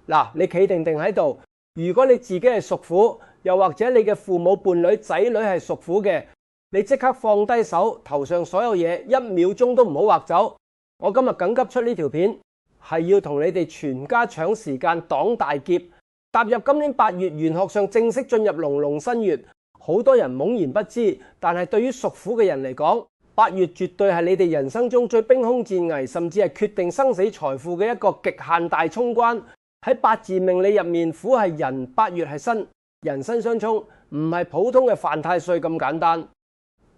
嗱，你企定定喺度。如果你自己係屬虎，又或者你嘅父母伴侶仔女係屬虎嘅，你即刻放低手頭上所有嘢，1秒鐘都唔好劃走。我今日緊急出呢條片，係要同你哋全家搶時間擋大劫。踏入今年8月，玄學上正式進入龍龍新月，好多人懵然不知，但係對於屬虎嘅人嚟講，8月絕對係你哋人生中最兵凶戰危，甚至係決定生死財富嘅一個極限大衝關。喺八字命理入面，虎係人，8月係申，人申相沖，唔係普通嘅犯太歲咁簡單。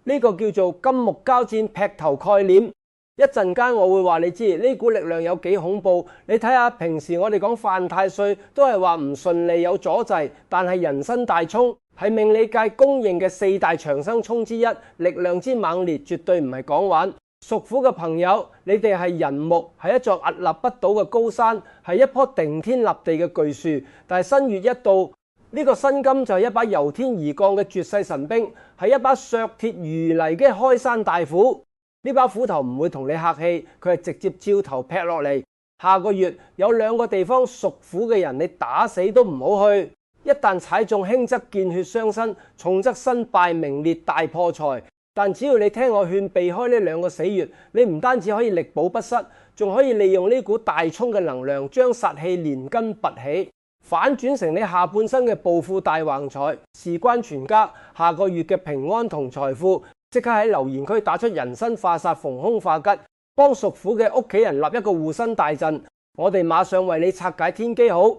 呢個叫做金木交戰劈頭蓋臉。一陣間我會話你知呢股力量有幾恐怖。你睇下平時我哋講犯太歲都係話唔順利有阻滯，但係人申大沖係命理界公認嘅4大長生沖之一，力量之猛烈絕對唔係講玩。屬虎嘅朋友，你哋係人木，係一座屹立不倒嘅高山，係一棵頂天立地嘅巨樹。但係新月一到，呢個辛金就係一把由天而降嘅絕世神兵，係一把削鐵如泥嘅開山大斧。呢把斧頭唔會同你客氣，佢係直接照頭劈落嚟。下個月有2個地方屬虎嘅人，你打死都唔好去。一旦踩中，輕則見血傷身，重則身敗名裂，大破財。但只要你聽我勸，避開呢2個死月，你唔單止可以力保不失，仲可以利用呢股大沖嘅能量，將煞氣連根拔起，反轉成你下半生嘅暴富大橫財，事關全家下個月嘅平安同財富。即刻喺留言區打出人生化煞逢凶化吉，幫屬虎嘅屋企人立一個護身大陣。我哋馬上為你拆解天機好。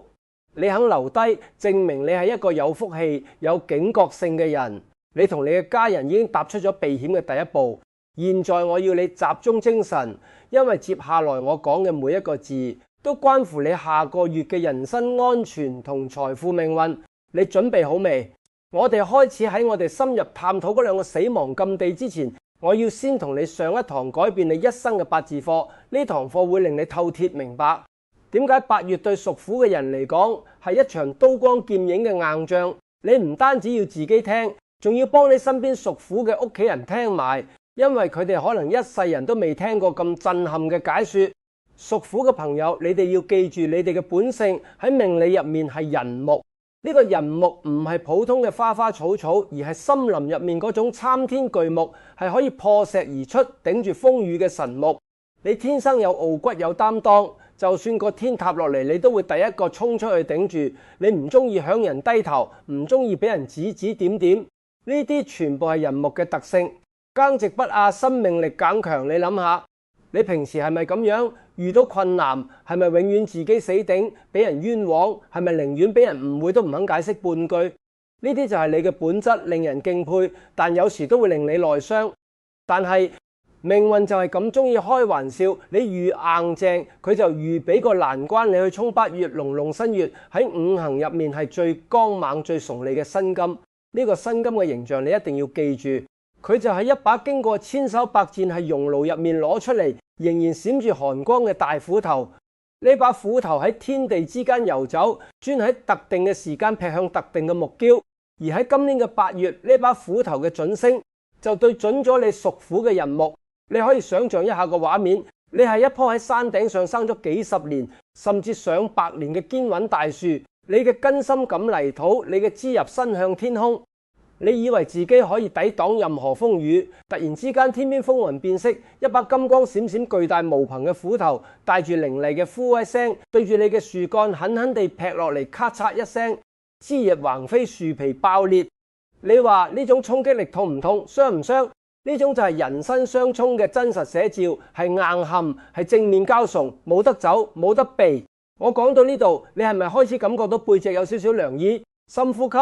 你肯留低，證明你係一個有福氣、有警覺性嘅人。你同你嘅家人已經踏出咗避險嘅第一步。現在我要你集中精神，因為接下來我講嘅每一個字都關乎你下個月嘅人身安全同財富命運。你準備好未？我哋開始喺我哋深入探討嗰2個死亡禁地之前，我要先同你上一堂改變你一生嘅八字課。呢堂課會令你透徹明白點解8月對屬虎嘅人嚟講係一場刀光劍影嘅硬仗。你唔單止要自己聽，仲要幫你身邊屬虎嘅屋企人聽埋，因為佢哋可能一世人都未聽過咁震撼嘅解說。屬虎嘅朋友，你哋要記住，你哋嘅本性喺命理入面係人木。呢個人木唔係普通嘅花花草草，而係森林入面嗰種參天巨木，係可以破石而出，頂住風雨嘅神木。你天生有傲骨有擔當，就算個天塌落嚟，你都會第一個衝出去頂住。你唔中意向人低頭，唔中意俾人指指點點。呢啲全部係人木嘅特性。耕直不阿，生命力減強。你諗下，你平時係咪咁樣？遇到困難係咪永遠自己死頂，俾人冤枉？係咪寧願俾人誤會都唔肯解釋半句？呢啲就係你嘅本質，令人敬佩，但有時都會令你內傷。但係命運就係咁中意開玩笑，你越硬正，佢就越俾個難關你去衝。8月龍龍新月喺5行入面係最剛猛、最崇利嘅辛金。呢個辛金嘅形象你一定要記住，佢就係一把經過千手百戰喺熔爐入面攞出嚟，仍然閃住寒光嘅大斧頭。呢把斧頭喺天地之間游走，專喺特定嘅時間劈向特定嘅目標。而喺今年嘅8月，呢把斧頭嘅準星就對準咗你屬虎嘅人木。你可以想象一下個畫面，你係一棵喺山頂上生咗幾十年甚至上百年嘅堅穩大樹，你嘅根深感泥土，你嘅枝入伸向天空。你以為自己可以抵擋任何風雨，突然之間天邊風雲變色，一把金光閃閃巨大無朋嘅斧頭，帶住凌厲嘅呼威聲，對住你嘅樹幹狠狠地劈落嚟，咔嚓一聲，枝葉橫飛，樹皮爆裂。你話呢種衝擊力痛唔痛？傷唔傷？呢種就係人身相沖嘅真實寫照，係硬撼，係正面交送，冇得走，冇得避。我講到呢度，你係咪開始感覺到背脊有少少涼意？深呼吸。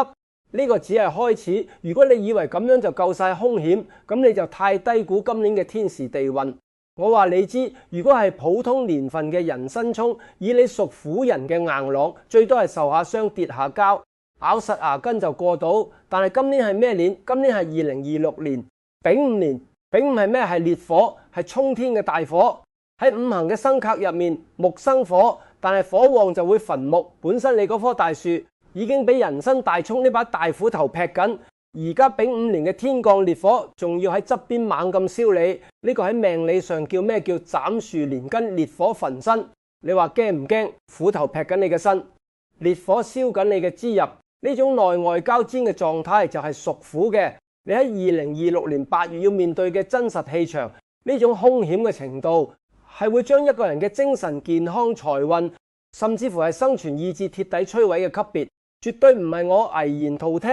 呢個只係開始，如果你以為咁樣就夠晒兇險，咁你就太低估今年嘅天時地運。我話你知，如果係普通年份嘅人申沖，以你屬虎人嘅硬朗，最多係受下傷跌下跤，咬實牙根就過到。但係今年係咩年？今年係2026年丙午年。丙午係咩？係烈火，係沖天嘅大火。喺5行嘅生剋入面，木生火，但係火旺就會焚木。本身你嗰棵大樹已經俾人身大沖呢把大斧頭劈緊，而家丙午年嘅天降烈火，仲要喺側邊猛咁燒你。呢個喺命理上叫咩？叫斬樹連根，烈火焚身。你話驚唔驚？斧頭劈緊你嘅身。烈火燒緊你嘅支入，呢種內外交煎嘅狀態就係屬虎嘅。你喺2026年8月要面對嘅真實氣場，呢種兇險嘅程度係會將一個人嘅精神健康、財運，甚至乎係生存意志徹底摧毀嘅級別，絕對唔係我危言圖聽，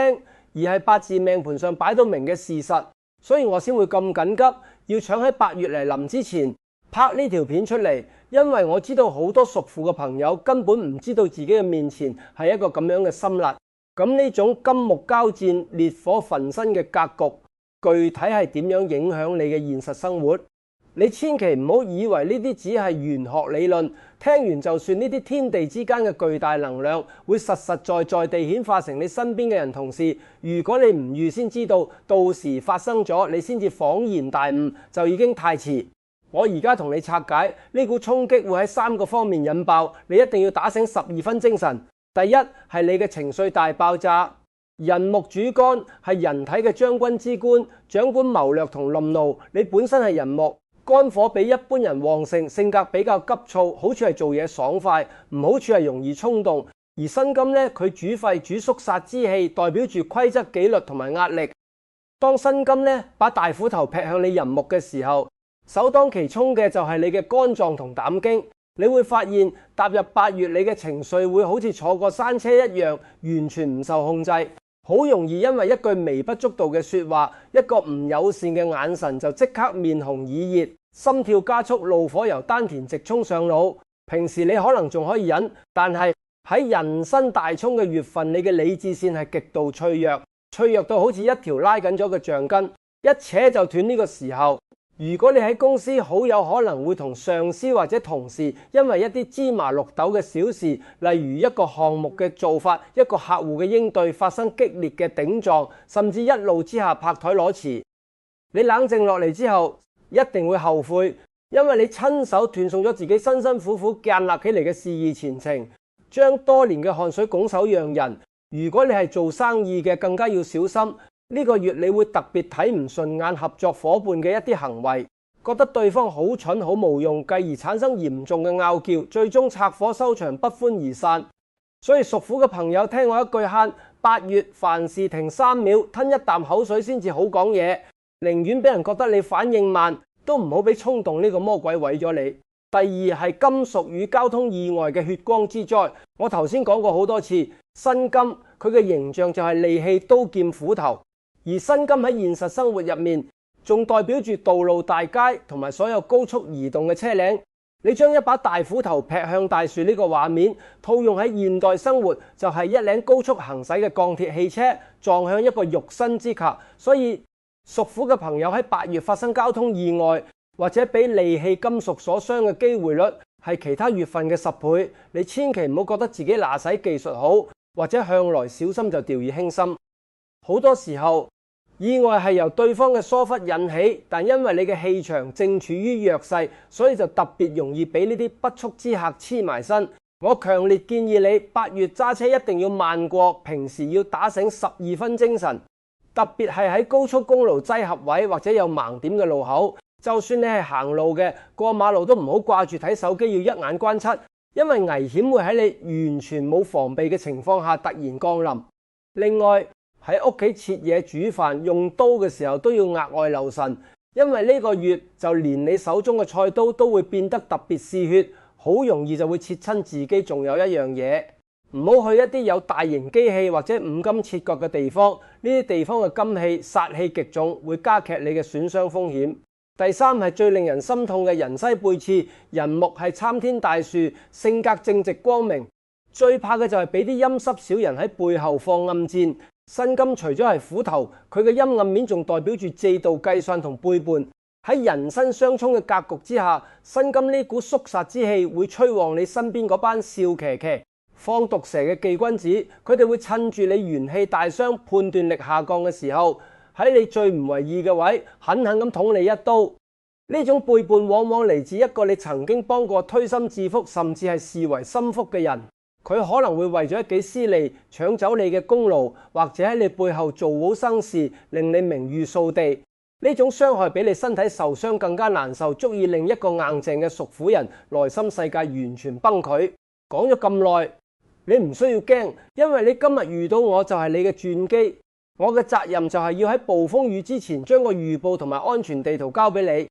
而係八字命盤上擺到明嘅事實。所以我先會咁緊急，要搶喺8月嚟臨之前拍呢條片出嚟，因為我知道好多屬虎嘅朋友根本唔知道自己嘅面前係一個咁樣嘅心辣。咁呢種金木交戰、烈火焚身嘅格局，具體係點樣影響你嘅現實生活？你千祈唔好以為呢啲只係玄學理論，聽完就算。呢啲天地之間嘅巨大能量會實實在在地顯化成你身邊嘅人同事。如果你唔預先知道，到時發生咗，你先至恍然大悟，就已經太遲。我而家同你拆解呢股衝擊會喺3個方面引爆，你一定要打醒12分精神。第一係你嘅情緒大爆炸。人木主肝係人體嘅將軍之官，掌管謀略同冧怒。你本身係人木，肝火比一般人旺盛，性格比較急躁，好處係做嘢爽快，唔好處係容易衝動。而辛金呢，佢主肺主肅殺之氣，代表住規則紀律同埋壓力。當辛金呢把大斧頭劈向你人木嘅時候，首當其衝嘅就係你嘅肝臟同膽經。你會發現踏入8月，你嘅情緒會好似坐過山車一樣，完全唔受控制，好容易因為一句微不足道嘅說話，一個唔友善嘅眼神就即刻面紅耳熱，心跳加速，怒火由丹田直衝上腦。平時你可能仲可以忍，但係喺人生大衝嘅月份，你嘅理智線係極度脆弱，脆弱到好似一條拉緊咗嘅橡筋，一扯就斷。呢個時候，如果你喺公司，好有可能會同上司或者同事因為一啲芝麻綠豆嘅小事，例如一個項目嘅做法、一個客戶嘅應對，發生激烈嘅頂撞，甚至一怒之下拍台攞辭。你冷靜落嚟之後，一定會後悔，因為你親手斷送咗自己辛辛苦苦建立起嚟嘅事業前程，將多年嘅汗水拱手讓人。如果你係做生意嘅，更加要小心。呢個月你會特別睇唔順眼合作夥伴嘅一啲行為，覺得對方好蠢好無用，繼而產生嚴重嘅拗撬，最終拆夥收場，不歡而散。所以屬虎嘅朋友，聽我一句慳，8月凡事停3秒，吞一啖口水先至好講嘢，寧願俾人覺得你反應慢，都唔好俾衝動呢個魔鬼毀咗你。第二係金屬與交通意外嘅血光之災。我頭先講過好多次，辛金佢嘅形象就係利器、刀劍、斧頭。而辛金喺現實生活入面，仲代表住道路、大街同埋所有高速移動嘅車輛。你將一把大斧頭劈向大樹呢個畫面，套用喺現代生活，就係一輛高速行駛嘅鋼鐵汽車撞向一個肉身之客。所以屬虎嘅朋友喺8月發生交通意外，或者俾利器金屬所傷嘅機會率係其他月份嘅10倍。你千祈唔好覺得自己拿使技術好，或者向來小心就掉以輕心。好多時候意外係由對方嘅疏忽引起，但因為你嘅氣場正處於弱勢，所以就特別容易俾呢啲不速之客黐埋身。我強烈建議你8月揸車一定要慢過平時，要打醒12分精神，特別係喺高速公路擠合位或者有盲點嘅路口。就算你係行路嘅，過馬路都唔好掛住睇手機，要一眼關七，因為危險會喺你完全冇防備嘅情況下突然降臨。另外，喺屋企切嘢煮飯用刀嘅時候都要額外留神，因為呢個月就連你手中嘅菜刀都會變得特別嗜血，好容易就會切親自己。仲有一樣嘢，唔好去一啲有大型機器或者五金切割嘅地方，呢啲地方嘅金氣殺氣極重，會加劇你嘅損傷風險。第三係最令人心痛嘅人西背刺。人木係參天大樹，性格正直光明，最怕嘅就係俾啲陰濕小人喺背後放暗箭。辛金除咗係斧頭，佢嘅陰暗面仲代表住借道、計算同背叛。喺人身相衝嘅格局之下，辛金呢股肅殺之氣會催旺你身邊嗰班笑騎騎、放毒蛇嘅忌君子。佢哋會趁住你元氣大傷、判斷力下降嘅時候，喺你最唔為意嘅位狠狠咁捅你一刀。呢種背叛往往嚟自一個你曾經幫過推心置腹，甚至係視為心腹嘅人。佢可能會為咗一己私利搶走你嘅功勞，或者喺你背後做好生事，令你名譽掃地。呢種傷害比你身體受傷更加難受，足以令一個硬淨嘅屬虎人內心世界完全崩潰。講咗咁耐，你唔需要驚，因為你今日遇到我就係你嘅轉機。我嘅責任就係要喺暴風雨之前將個預報同埋安全地圖交俾你。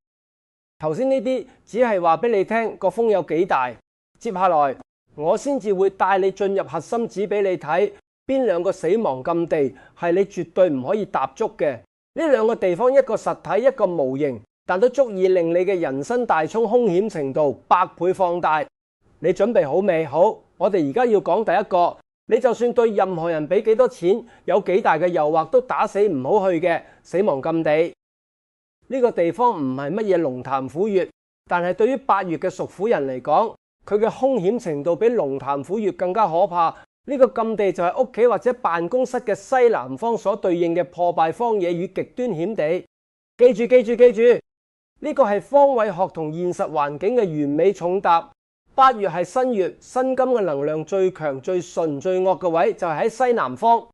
頭先呢啲只係話俾你聽個風有幾大，接下來我先至會帶你進入核心址俾你睇，邊兩個死亡禁地係你絕對唔可以踏足嘅。呢兩個地方，一個實體，一個無形，但都足以令你嘅人生大衝兇險程度100倍放大。你準備好未？好，我哋而家要講第一個。你就算對任何人俾幾多錢，有幾大嘅誘惑，都打死唔好去嘅死亡禁地。呢個地方唔係乜嘢龍潭虎穴，但係對於8月嘅屬虎人嚟講，佢嘅兇險程度比龍潭虎穴更加可怕。呢個禁地就係屋企或者辦公室嘅西南方所對應嘅破敗荒野與極端險地。記住，呢個係方位學同現實環境嘅完美重搭。8月係新月，辛金嘅能量最強、最純、最惡嘅位就係喺西南方。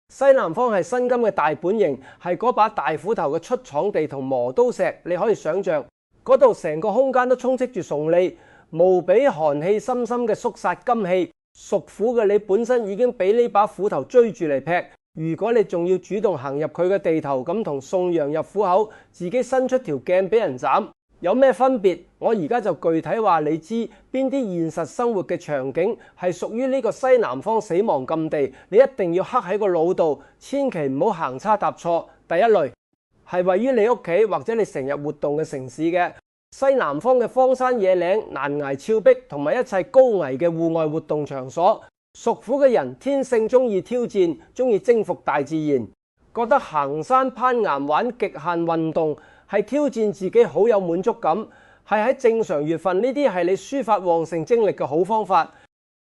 西南方係辛金嘅大本營，係嗰把大斧頭嘅出廠地同磨刀石。你可以想象嗰度成個空間都充斥住崇利，無比寒氣深深嘅肅殺金氣。屬虎嘅你本身已經俾呢把斧頭追住嚟劈，如果你仲要主動行入佢嘅地頭，咁同送羊入虎口，自己伸出條頸俾人斬，有咩分別？我而家就具體話你知邊啲現實生活嘅場景係屬於呢個西南方死亡禁地，你一定要刻喺個腦度，千祈唔好行差踏錯。第一類係位於你屋企或者你成日活動嘅城市嘅西南方嘅荒山野嶺、難捱峭壁同埋一切高危嘅戶外活動場所。屬虎嘅人天性中意挑戰，中意征服大自然，覺得行山攀岩玩極限運動係挑戰自己好有滿足感，係喺正常月份呢啲係你抒發旺盛精力嘅好方法。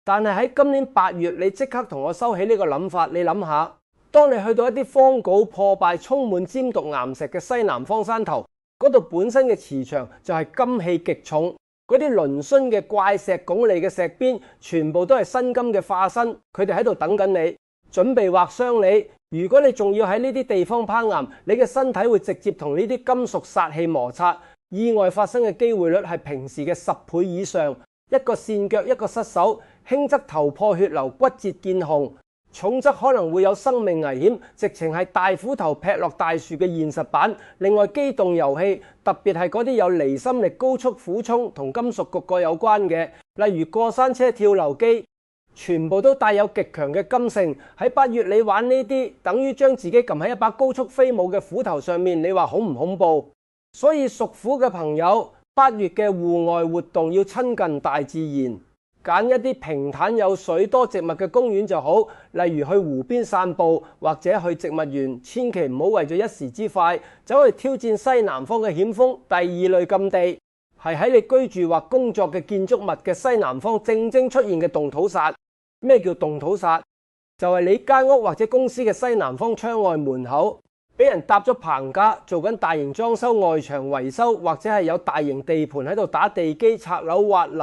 但係喺今年8月，你即刻同我收起呢個諗法。你諗下，當你去到一啲荒蕪破敗、充滿尖毒岩石嘅西南方山頭，嗰度本身嘅磁場就係金氣極重，嗰啲嶙峋嘅怪石拱嚟嘅石邊，全部都係辛金嘅化身，佢哋喺度等緊你，準備劃傷你。如果你仲要喺呢啲地方攀岩，你嘅身體會直接同呢啲金屬殺氣摩擦，意外發生嘅機會率係平時嘅10倍以上。一個跣腳，一個失手，輕則頭破血流、骨折見紅，重則可能會有生命危險，直情係大斧頭劈落大樹嘅現實版。另外，機動遊戲，特別係嗰啲有離心力、高速俯衝同金屬焗過有關嘅，例如過山車、跳樓機，全部都帶有極強嘅金性。喺8月你玩呢啲，等於將自己撳喺一把高速飛舞嘅斧頭上面，你話恐唔恐怖？所以屬虎嘅朋友，8月嘅戶外活動要親近大自然，揀一啲平坦有水多植物嘅公園就好，例如去湖邊散步或者去植物園，千祈唔好為咗一時之快走去挑戰西南方嘅險峰。第二類禁地係喺你居住或工作嘅建築物嘅西南方正出現嘅動土煞。咩叫動土煞？就係你間屋或者公司嘅西南方窗外門口俾人搭咗棚架，做緊大型裝修、外牆維修，或者係有大型地盤喺度打地基、拆樓、挖泥，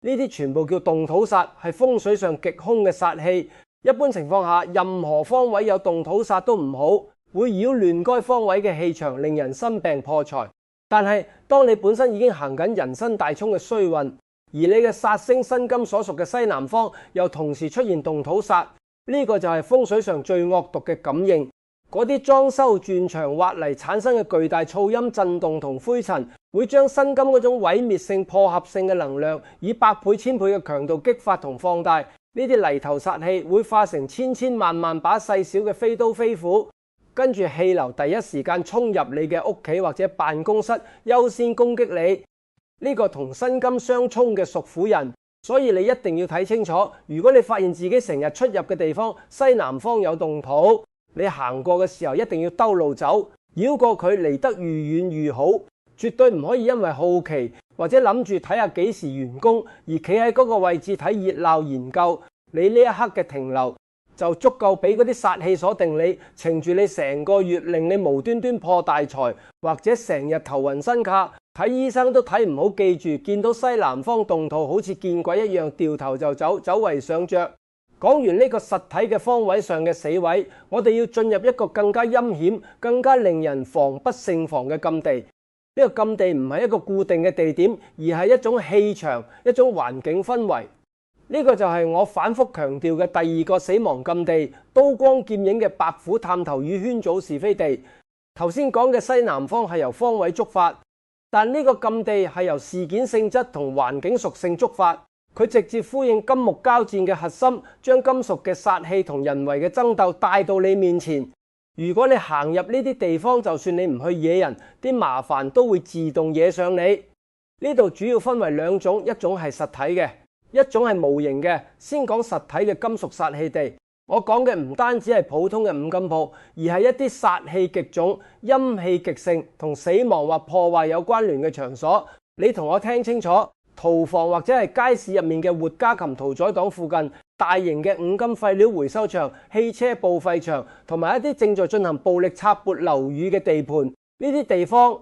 呢啲全部叫動土煞，係風水上極兇嘅煞氣。一般情況下，任何方位有動土煞都唔好，會擾亂該方位嘅氣場，令人生病破財。但係當你本身已經行緊人生大衝嘅衰運，而你嘅煞星辛金所屬嘅西南方又同時出現動土煞，呢個就係風水上最惡毒嘅感應。嗰啲裝修、鑽牆、挖泥產生嘅巨大噪音、震動同灰塵，會將辛金嗰種毀滅性、破壞性嘅能量以100倍、1000倍嘅強度激發同放大。呢啲泥頭煞氣會化成千萬把細小嘅飛刀飛斧，跟住氣流第一時間衝入你嘅屋企或者辦公室，優先攻擊你。呢個同辛金相衝嘅屬虎人，所以你一定要睇清楚。如果你發現自己成日出入嘅地方西南方有動土，你行過嘅時候一定要兜路走，繞過佢，離得愈遠愈好。絕對唔可以因為好奇或者諗住睇下幾時完工而企喺嗰個位置睇熱鬧研究。你呢一刻嘅停留就足夠俾嗰啲煞氣所定你，懲住你成個月，令你無端端破大財，或者成日頭暈身㗋，睇醫生都睇唔好。記住，見到西南方動土好似見鬼一樣，掉頭就走，走為上着。講完呢個實體嘅方位上嘅死位，我哋要進入一個更加陰險、更加令人防不勝防嘅禁地。呢個禁地唔係一個固定嘅地點，而係一種氣場、一種環境氛圍。呢個就係我反覆強調嘅第二個死亡禁地——刀光劍影嘅白虎探頭與圈組是非地。頭先講嘅西南方係由方位觸發，但呢個禁地係由事件性質同環境屬性觸發，佢直接呼應金木交戰嘅核心，將金屬嘅殺氣同人為嘅爭鬥帶到你面前。如果你行入呢啲地方，就算你唔去惹人，啲麻煩都會自動惹上你。呢度主要分為兩種，一種係實體嘅，一種係無形嘅。先講實體嘅金屬殺氣地，我講嘅唔單止係普通嘅五金鋪，而係一啲殺氣極重、陰氣極盛、同死亡或破壞有關聯嘅場所。你同我聽清楚，屠房或者係街市入面嘅活家禽屠宰檔附近，大型嘅五金廢料回收場、汽車報廢場，同埋一啲正在進行暴力拆撥樓宇嘅地盤，呢啲地方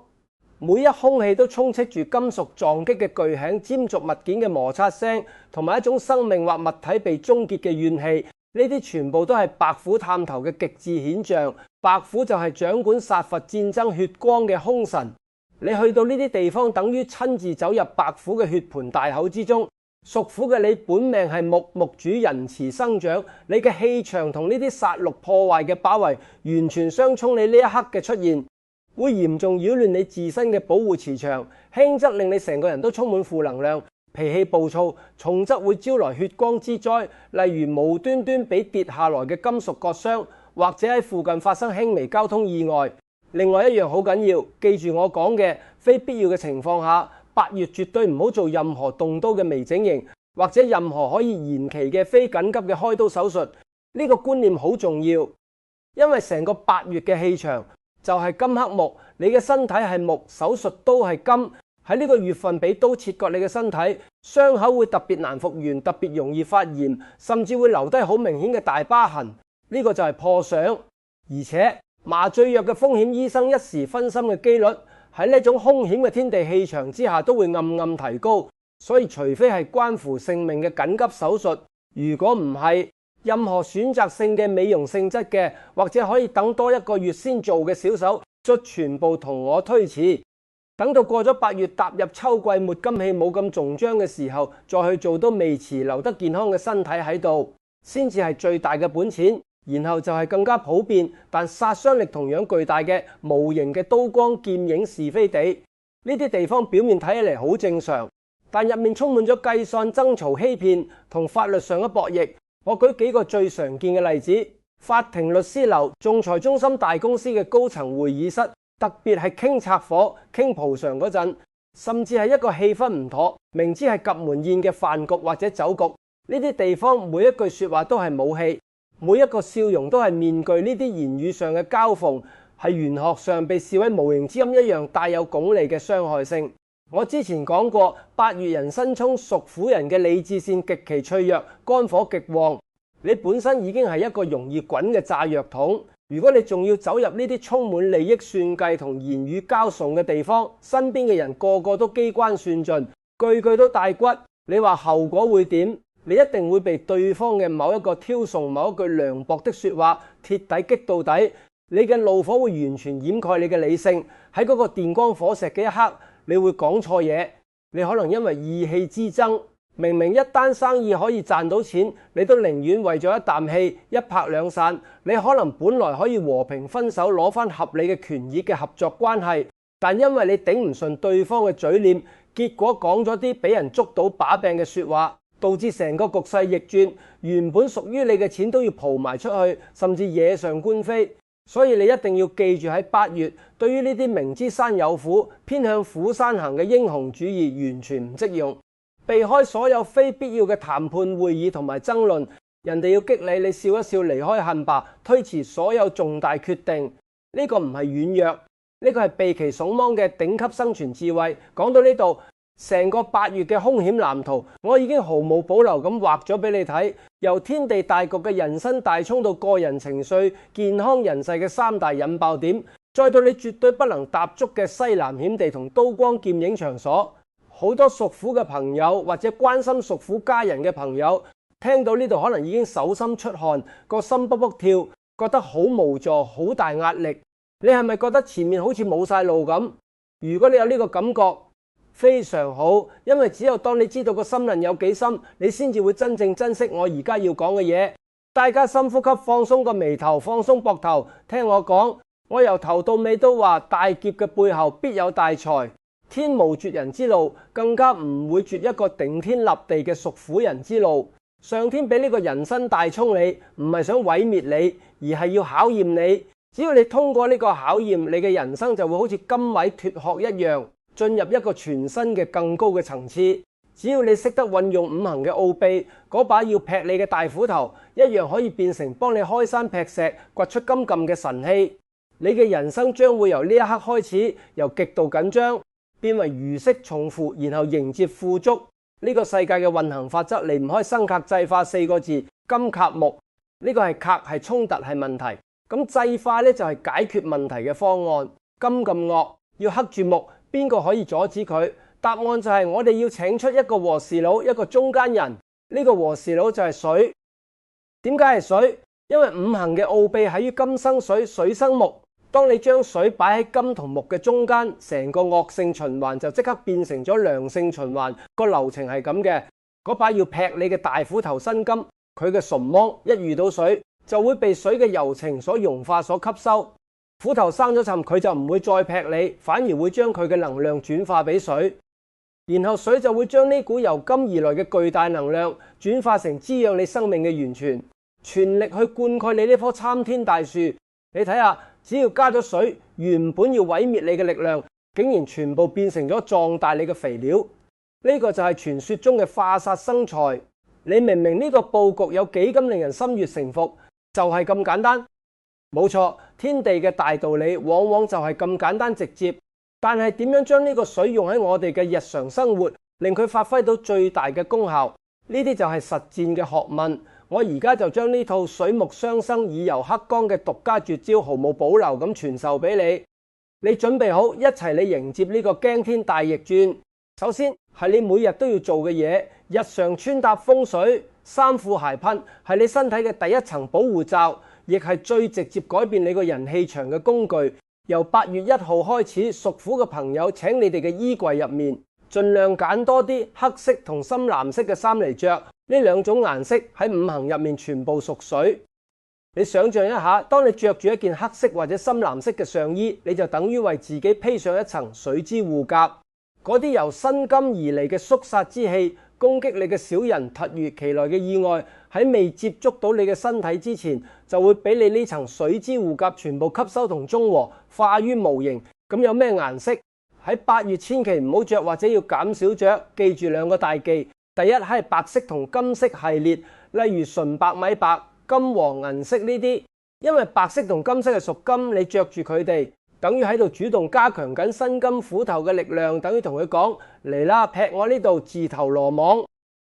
每一空氣都充斥住金屬撞擊嘅巨響、尖鑿物件嘅摩擦聲，同埋一種生命或物體被終結嘅怨氣。呢啲全部都係白虎探頭嘅極致顯象。白虎就係掌管殺伐戰爭血光嘅兇神。你去到呢啲地方，等於親自走入白虎嘅血盆大口之中。屬虎嘅你本命係木，木主仁慈生長，你嘅氣場同呢啲殺戮破壞嘅包圍完全相衝。你呢一刻嘅出現會嚴重擾亂你自身嘅保護磁場，輕則令你成個人都充滿負能量，脾氣暴躁，重則會招來血光之災，例如無端端俾跌下來嘅金屬割傷，或者喺附近發生輕微交通意外。另外一樣好緊要，記住我講嘅，非必要嘅情況下，8月絕對唔好做任何動刀嘅微整形，或者任何可以延期嘅非緊急嘅開刀手術。呢個觀念好重要，因為成個8月嘅氣場就係金克木，你嘅身體係木，手術刀係金。喺呢個月份俾刀切割你嘅身體，傷口會特別難復原，特別容易發炎，甚至會留低好明顯嘅大疤痕。呢個就係破相，而且麻醉藥嘅風險，醫生一時分心嘅機率喺呢種兇險嘅天地氣場之下都會暗暗提高。所以除非係關乎性命嘅緊急手術，如果唔係，任何選擇性嘅美容性質嘅，或者可以等多1個月先做嘅小手術，全部同我推遲。等到過咗8月，踏入秋季，末金氣冇咁重張嘅時候，再去做都未遲。留得健康嘅身體喺度，先至係最大嘅本錢。然後就係更加普遍，但殺傷力同樣巨大嘅無形嘅刀光劍影是非地。呢啲地方表面睇起嚟好正常，但入面充滿咗計算、爭嘈、欺騙同法律上嘅博弈。我舉幾個最常見嘅例子：法庭、律師樓、仲裁中心、大公司嘅高層會議室，特別係傾拆夥、傾賠償嗰陣，甚至係一個氣氛唔妥，明知係及門宴嘅飯局或者酒局，呢啲地方每一句說話都係武器。每一個笑容都係面具，呢啲言語上嘅交鋒係玄學上被視為無形之音一樣帶有功利嘅傷害性。我之前講過，8月人申沖，屬虎人嘅理智線極其脆弱，肝火極旺。你本身已經係一個容易滾嘅炸藥桶，如果你仲要走入呢啲充滿利益算計同言語交送嘅地方，身邊嘅人個個都機關算盡，句句都帶骨，你話後果會點？你一定會被對方嘅某一個挑送、某一句涼薄的說話徹底擊到底。你嘅怒火會完全掩蓋你嘅理性。喺嗰個電光火石嘅一刻，你會講錯嘢。你可能因為意氣之爭，明明一單生意可以賺到錢，你都寧願為咗一啖氣一拍兩散。你可能本來可以和平分手，攞翻合理嘅權益嘅合作關係，但因為你頂唔順對方嘅嘴臉，結果講咗啲俾人捉到把柄嘅說話，導致成個局勢逆轉，原本屬於你嘅錢都要蒲埋出去，甚至惹上官非。所以你一定要記住，喺8月，對於呢啲明知山有虎，偏向虎山行嘅英雄主義完全唔適用。避開所有非必要嘅談判會議同埋爭論，人哋要激你，你笑一笑離開恨吧，推遲所有重大決定。呢個唔係軟弱，呢個係避其慫芒嘅頂級生存智慧。講到呢度，成個8月嘅兇險藍圖，我已經毫無保留咁畫咗俾你睇。由天地大局嘅人生大衝到個人情緒、健康人世嘅3大引爆點，再到你絕對不能踏足嘅西南險地同刀光劍影場所。好多屬虎嘅朋友或者關心屬虎家人嘅朋友，聽到呢度可能已經手心出汗，個心卜卜跳，覺得好無助、好大壓力。你係咪覺得前面好似冇晒路咁？如果你有呢個感覺，非常好，因為只有當你知道個心輪有幾深，你先至會真正珍惜我而家要講嘅嘢。大家深呼吸，放鬆個眉頭，放鬆膊頭，聽我講。我由頭到尾都話，大劫嘅背後必有大財，天無絕人之路，更加唔會絕一個頂天立地嘅屬虎人之路。上天俾呢個人生大衝你，唔係想毀滅你，而係要考驗你。只要你通過呢個考驗，你嘅人生就會好似金位脫殼一樣，進入一個全新嘅更高嘅層次。只要你識得運用五行嘅奧秘，嗰把要劈你嘅大斧頭，一樣可以變成幫你開山劈石、掘出金撳嘅神器。你嘅人生將會由呢一刻開始，由極度緊張變為如釋重負，然後迎接富足。呢個世界嘅運行法則離唔開生剋制化4個字，金剋木。呢個係剋係衝突係問題，咁制化呢就係解決問題嘅方案。金咁惡，要克住木，邊個可以阻止佢？答案就係我哋要請出一個和事佬，一個中間人。呢個和事佬就係水。點解係水？因為五行嘅奧秘喺於金生水，水生木。當你將水擺喺金同木嘅中間，成個惡性循環就即刻變成咗良性循環。個流程係咁嘅，嗰把要劈你嘅大斧頭生金，佢嘅唇芒一遇到水，就會被水嘅柔情所融化、所吸收。斧頭生咗沉，佢就唔會再劈你，反而會將佢嘅能量轉化俾水，然後水就會將呢股由金而來嘅巨大能量轉化成滋養你生命嘅源泉，全力去灌溉你呢棵參天大樹。你睇下，只要加咗水，原本要毀滅你嘅力量，竟然全部變成咗壯大你嘅肥料。呢個就係傳說中嘅化煞生財。你明明呢個佈局有幾咁令人心悅誠服，就係咁簡單。冇錯，天地嘅大道理往往就係咁簡單直接。但係點樣將呢個水用喺我哋嘅日常生活，令佢發揮到最大嘅功效？呢啲就係實戰嘅學問。我而家就將呢套水木相生、以柔克剛嘅獨家絕招，毫無保留咁傳授俾你。你準備好一齊你迎接呢個驚天大逆轉。首先係你每日都要做嘅嘢，日常穿搭風水、衫褲鞋襪係你身體嘅第一層保護罩，亦係最直接改變你個人氣場嘅工具。由8月1號開始，屬虎嘅朋友請你哋嘅衣櫃入面盡量揀多啲黑色同深藍色嘅衫嚟着。呢兩種顏色喺五行入面全部屬水。你想象一下，當你着住一件黑色或者深藍色嘅上衣，你就等於為自己披上一層水之護甲。嗰啲由辛金而嚟嘅肅殺之氣，攻擊你嘅小人，突如其來嘅意外，喺未接觸到你嘅身體之前，就會俾你呢層水之護甲全部吸收同中和，化於無形。咁有咩顏色？喺8月千祈唔好着，或者要減少着。記住兩個大忌。第一係白色同金色系列，例如純白、米白、金黃、銀色呢啲，因為白色同金色係屬金，你着住佢哋，等於喺度主動加強緊辛金斧頭嘅力量，等於同佢講嚟啦，劈我呢度自投羅網。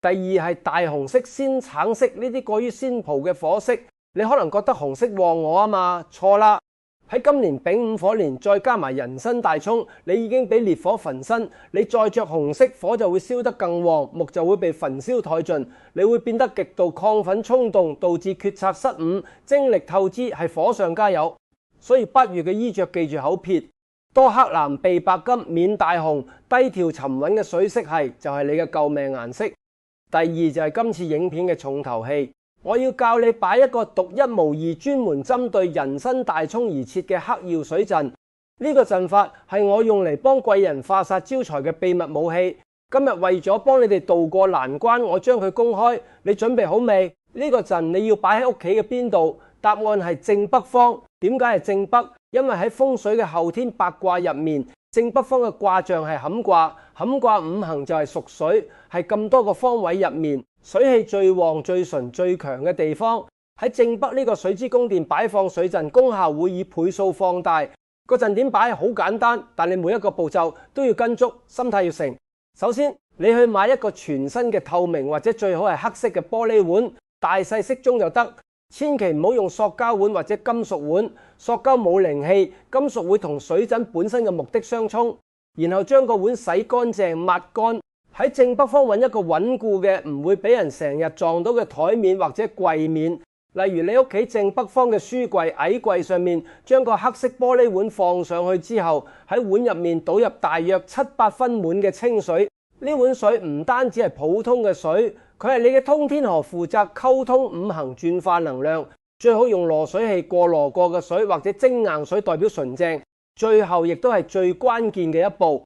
第二係大紅色、鮮橙色呢啲過於鮮蒲嘅火色，你可能覺得紅色旺我啊嘛，錯啦。喺今年丙午火年，再加埋人生大衝，你已經俾烈火焚身，你再着紅色，火就會燒得更旺，木就會被焚燒殆盡，你會變得極度亢奮衝動，導致決策失誤，精力透支，係火上加油。所以8月嘅衣着記住口撇，多黑藍、避白金、免大紅，低調沉穩嘅水色系就係你嘅救命顏色。第二就係今次影片嘅重頭戲。我要教你擺一個獨一無二、專門針對人生大衝而設嘅黑曜水陣。呢個陣法係我用嚟幫貴人化煞招財嘅秘密武器。今日為咗幫你哋渡過難關，我將佢公開。你準備好未？呢個陣你要擺喺屋企嘅邊度？答案係正北方。點解係正北？因為喺風水嘅後天八卦入面，正北方嘅卦象係坎卦。坎卦五行就係屬水，係咁多個方位入面，水氣最旺、最純、最強嘅地方。喺正北呢個水之宮殿擺放水陣，功效會以倍數放大。個陣點擺好簡單，但你每一個步驟都要跟足，心態要成。首先，你去買一個全新嘅透明或者最好係黑色嘅玻璃碗，大細適中就得。千祈唔好用塑膠碗或者金屬碗，塑膠冇靈氣，金屬會同水陣本身嘅目的相衝。然後將個碗洗乾淨抹乾，喺正北方揾一個穩固嘅，唔會俾人成日撞到嘅台面或者櫃面，例如你屋企正北方嘅書櫃矮櫃上面，將個黑色玻璃碗放上去之後，喺碗入面倒入大約7-8分滿嘅清水。呢碗水唔單止係普通嘅水，佢係你嘅通天河，負責溝通五行轉化能量。最好用羅水器過濾過嘅水或者精硬水代表純正。最後亦都係最關鍵嘅一步，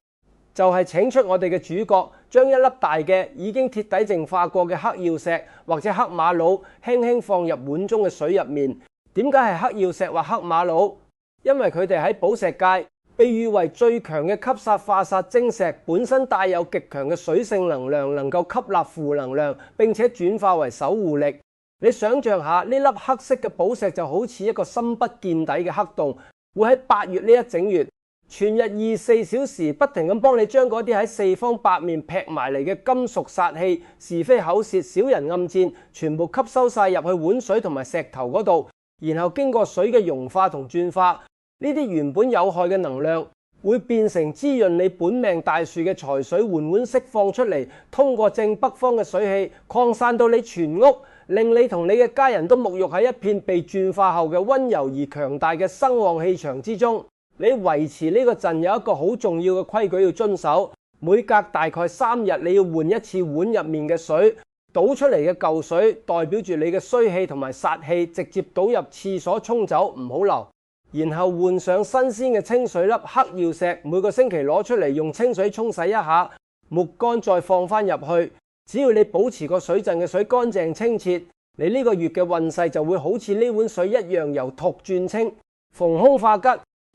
就係請出我哋嘅主角，將一粒大嘅已經鐵底淨化過嘅黑曜石或者黑瑪瑙輕輕放入碗中嘅水入面。點解係黑曜石或黑瑪瑙？因為佢哋喺寶石界被譽為最強嘅吸煞化煞晶石，本身帶有極強嘅水性能量，能夠吸納負能量，並且轉化為守護力。你想象下，呢粒黑色嘅寶石就好似一個深不見底嘅黑洞，會喺8月呢一整月，全日24小時不停咁幫你將嗰啲喺四方八面劈埋嚟嘅金屬煞氣、是非口舌、小人暗箭，全部吸收晒入去碗水同埋石頭嗰度，然後經過水嘅融化同轉化，呢啲原本有害嘅能量會變成滋潤你本命大樹嘅財水，緩緩釋放出嚟，通過正北方嘅水氣擴散到你全屋，令你同你嘅家人都沐浴喺一片被轉化後嘅溫柔而強大嘅生旺氣場之中。你維持呢個陣有一個好重要嘅規矩要遵守，每隔大概3日你要換一次碗入面嘅水，倒出嚟嘅舊水代表住你嘅衰氣同埋煞氣，直接倒入廁所沖走，唔好留。然後換上新鮮嘅清水粒黑曜石，每個星期攞出嚟用清水沖洗一下，抹乾再放翻入去。只要你保持個水陣嘅水乾淨清澈，你呢個月嘅運勢就會好似呢碗水一樣由濁轉清，逢凶化吉。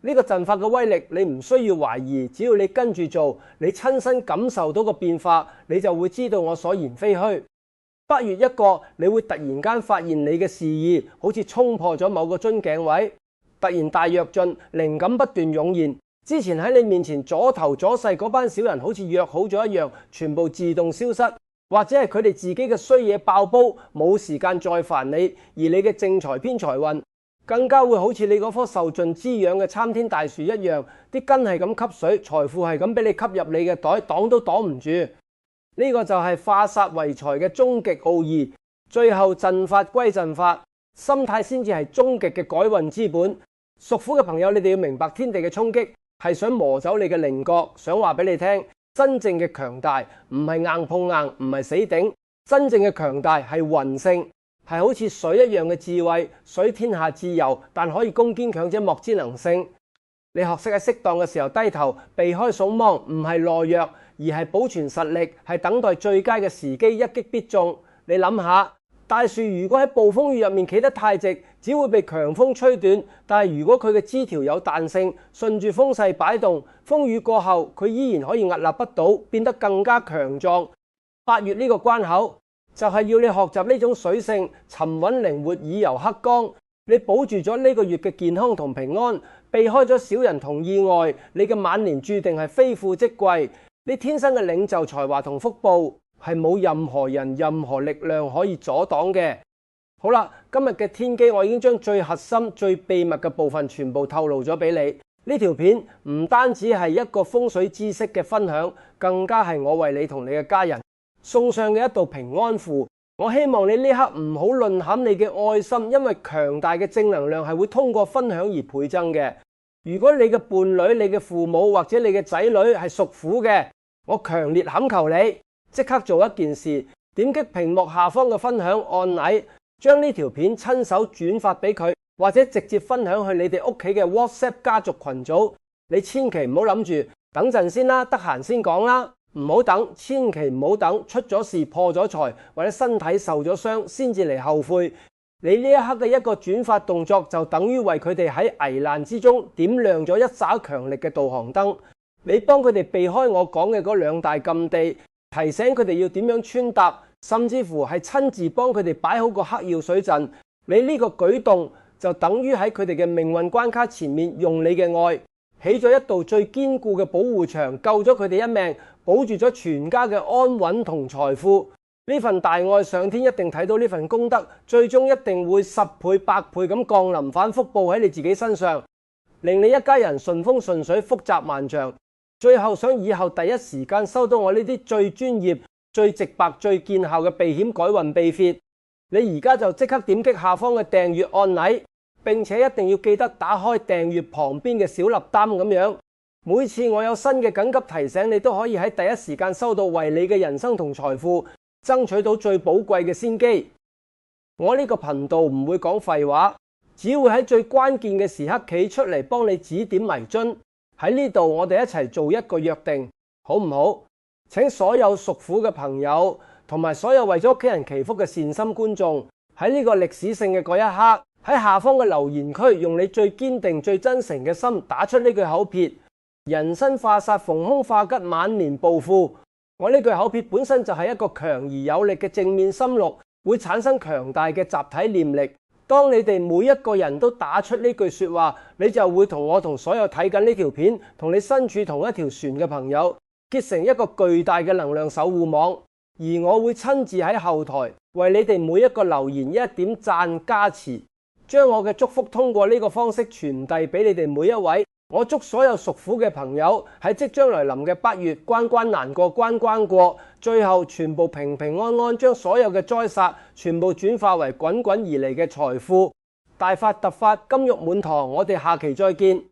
呢個陣法嘅威力，你唔需要懷疑，只要你跟住做，你親身感受到個變化，你就會知道我所言非虛。8月一過，你會突然間發現你嘅事業好似衝破咗某個樽頸位，突然大躍進，靈感不斷湧現。之前喺你面前阻頭阻勢嗰班小人，好似約好咗一樣，全部自動消失，或者係佢哋自己嘅衰嘢爆煲，冇時間再煩你，而你嘅正財偏財運更加會好似你嗰棵受盡滋養嘅參天大樹一樣，啲根係咁吸水，財富係咁俾你吸入你嘅袋，擋都擋唔住。呢個就係化煞為財嘅終極奧義。最後陣法歸陣法，心態先至係終極嘅改運之本。屬虎嘅朋友，你哋要明白天地嘅衝擊係想磨走你嘅稜角，想話俾你聽，真正嘅強大唔係硬碰硬，唔係死頂，真正嘅強大係魂性。係好似水一樣嘅智慧，水天下自由，但可以攻堅強者莫之能勝。你學識喺適當嘅時候低頭，避開掃芒，唔係懦弱，而係保存實力，係等待最佳嘅時機，一擊必中。你諗下，大樹如果喺暴風雨入面企得太直，只會被強風吹斷，但係如果佢嘅枝條有彈性，順住風勢擺動，風雨過後佢依然可以屹立不倒，變得更加強壯。8月呢個關口就係要你學習呢種水性，沉穩靈活，以柔克剛。你保住咗呢個月嘅健康同平安，避開咗小人同意外，你嘅晚年注定係非富即貴。你天生嘅領袖才華同福報係冇任何人、任何力量可以阻擋嘅。好啦，今日嘅天機我已經將最核心、最秘密嘅部分全部透露咗俾你。呢條片唔單止係一個風水知識嘅分享，更加係我為你同你嘅家人送上嘅一道平安符。我希望你呢刻唔好吝嗇你嘅愛心，因為強大嘅正能量係會通過分享而倍增嘅。如果你嘅伴侶、你嘅父母或者你嘅仔女係屬虎嘅，我強烈懇求你即刻做一件事，點擊屏幕下方嘅分享按鈕，將呢條片親手轉發俾佢，或者直接分享去你哋屋企嘅 WhatsApp 家族群組。你千祈唔好諗住等陣先啦，得閒先講啦。唔好等，千祈唔好等，出咗事破咗財或者身體受咗傷先至嚟後悔。你呢一刻嘅一個轉發動作就等於為佢哋喺危難之中點亮咗一盞強力嘅導航燈。你幫佢哋避開我講嘅嗰2大禁地，提醒佢哋要點樣穿搭，甚至乎係親自幫佢哋擺好個黑曜水陣。你呢個舉動就等於喺佢哋嘅命運關卡前面用你嘅愛起咗一道最堅固嘅保護牆，救咗佢哋一命，保住咗全家嘅安穩同財富。呢份大愛，上天一定睇到呢份功德，最終一定會10倍、100倍咁降臨反覆報喺你自己身上，令你一家人順風順水、福澤萬丈。最後想以後第一時間收到我呢啲最專業、最直白、最見效嘅避險改運秘訣，你而家就即刻點擊下方嘅訂閱按鈕，並且一定要記得打開訂閱旁邊嘅小立擔咁樣，每次我有新嘅緊急提醒，你都可以喺第一時間收到，為你嘅人生同財富爭取到最寶貴嘅先機。我呢個頻道唔會講廢話，只會喺最關鍵嘅時刻企出嚟幫你指點迷津。喺呢度我哋一齊做一個約定，好唔好？請所有屬虎嘅朋友同埋所有為咗屋企人祈福嘅善心觀眾，喺呢個歷史性嘅嗰一刻，喺下方嘅留言區用你最堅定最真誠嘅心打出呢句口訣：人生化煞，逢凶化吉，晚年暴富。我呢句口訣本身就係一個強而有力嘅正面心錄，會產生強大嘅集體念力。當你哋每一個人都打出呢句說話，你就會同我同所有睇緊呢條片同你身處同一條船嘅朋友結成一個巨大嘅能量守護網。而我會親自喺後台為你哋每一個留言一點讚加持，將我嘅祝福通過呢個方式傳遞俾你哋每一位。我祝所有屬虎嘅朋友喺即將來臨嘅8月關關難過關關過，最後全部平平安安，將所有嘅災煞全部轉化為滾滾而嚟嘅財富，大發特發，金玉滿堂。我哋下期再見。